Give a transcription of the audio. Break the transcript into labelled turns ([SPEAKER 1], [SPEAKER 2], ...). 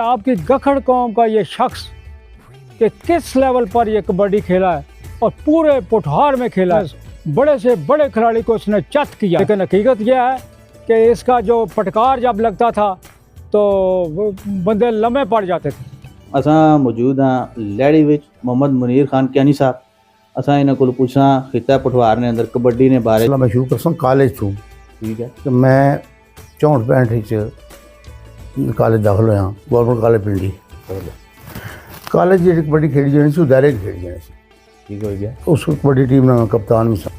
[SPEAKER 1] आपकी गखड़ कौम का ये शख्स कि किस लेवल पर ये कबड्डी खेला है और पूरे पुठार में खेला है, बड़े से बड़े खिलाड़ी को इसने चत किया। लेकिन हकीकत यह है कि इसका जो फटकार जब लगता था तो बंदे लम्हे पड़ जाते थे।
[SPEAKER 2] असां मौजूद हाँ लहड़ी विच मोहम्मद मुनीर खान कैनी साहब। असां इन्हां कोल पुछां खिता पठवार ने अंदर कबड्डी ने बारे।
[SPEAKER 3] मैं शुरू करसा कॉलेज थू,
[SPEAKER 2] ठीक है,
[SPEAKER 3] तो मैं 64-65 कॉलेज दाखिल होया गवर्नमेंट कॉलेज पिंडी। कॉलेज जी कबड्डी खेड़ी जानी सी, दायरे खेड़ी जानी सी,
[SPEAKER 2] ठीक हो गया।
[SPEAKER 3] उस कबड्डी टीम में कप्तान भी सा।